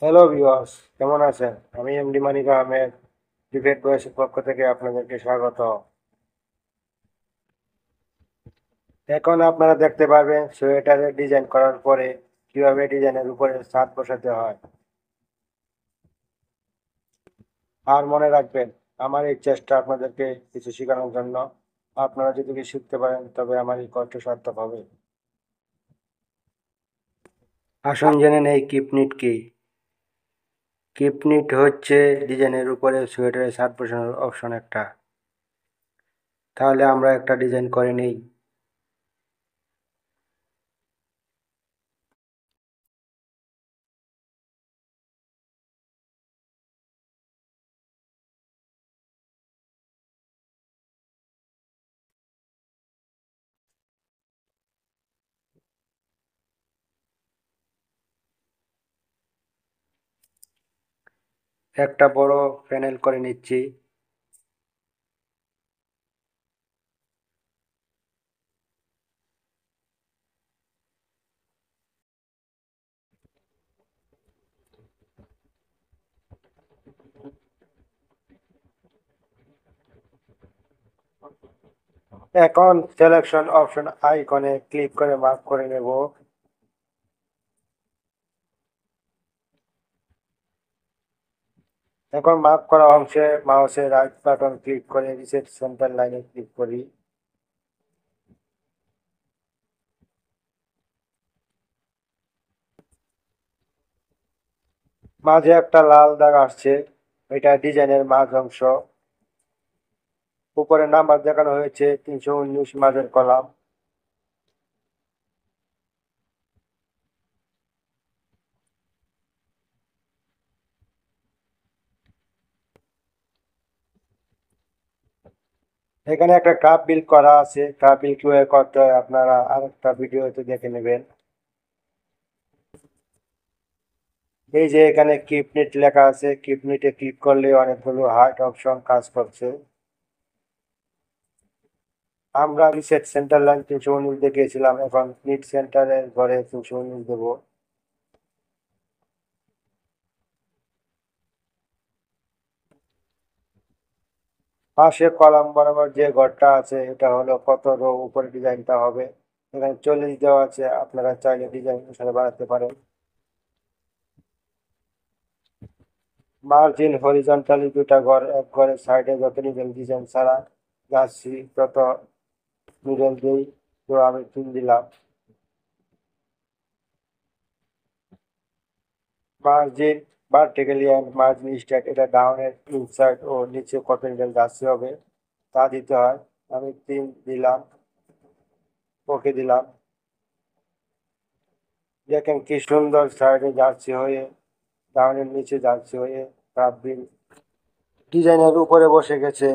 Hello viewers, কেমন আছেন? আমি এমডি মানিক আহমেদ, ডিবেট বয়সের পক্ষ থেকে আপনাদেরকে স্বাগত। এখন আপনারা দেখতে পারবেন সোয়েটারের ডিজাইন করার পরে কিভাবে ডিজাইনের উপরে ছাদ বসাতে হয়। আর মনে রাখবেন, আমার এই চেষ্টা আপনাদেরকে কিছু শেখানোর জন্য। আপনারা যদি কিছু শিখতে পারেন তবে আমার এই কষ্ট সার্থক হবে। আসুন জেনে নেই কিপনিট কি। কিপনিট হচ্ছে ডিজাইনের উপরে সোয়েটারের ছাদ বসানোর অপশন একটা। তাহলে আমরা একটা ডিজাইন করে নেই। একটা বড় প্যানেল করে নিচ্ছি। এখন সিলেকশন অপশন আইকনে ক্লিক করে মার্ক করে নেব। এখন মার্ক করা অংশে মাউসের রাইট বাটন ক্লিক করে রিসেট সেন্টার লাইনে ক্লিক করি। মাঝে একটা লাল দাগ আসছে, এটা ডিজাইনের মাঝ অংশ। উপরে নাম্বার দেখানো হয়েছে 319 মাঝের কলাম। এখানে একটা কাপ বিল করা আছে, কাপ বিল কিভাবে করতে হয় আপনারা আরেকটা ভিডিওতে দেখে নেবেন। এই যে এখানে কিপনিট লেখা আছে, কিপনিটে ক্লিক করলে অনেকগুলো হার্ট অপশন কাজ করছে। আমরা রিসেট সেন্টার লাইন 319 দেখিয়েছিলাম, এখন নিট সেন্টারের ঘরে 319 দেবো। পাশে কলাম বরাবর যে ঘরটা আছে এটা হলো কত রো উপরে ডিজাইনটা হবে। এখানে 40 দেওয়া আছে, আপনারা চাইলে ডিজাইন অনুসারে বাড়াতে পারেন। মার্জিন হরিজন্টালি দুটা ঘর, এক ঘরের সাইডে যত নিবেন ডিজাইন ছাড়া যাচ্ছি তত মিডল দিই। তো আমি 3 দিলাম। Margin vertically and margin stack, এটা ডাউনের ইনসাইড ও নিচে কত নিবেন যাচ্ছে হবে তা দিতে হয়। আমি 3 দিলাম, ওকে দিলাম। দেখেন কি সুন্দর সাইডে জার্সি হয়ে ডাউনের নিচে জার্সি হয়ে কাপ বিল ডিজাইনের উপরে বসে গেছে।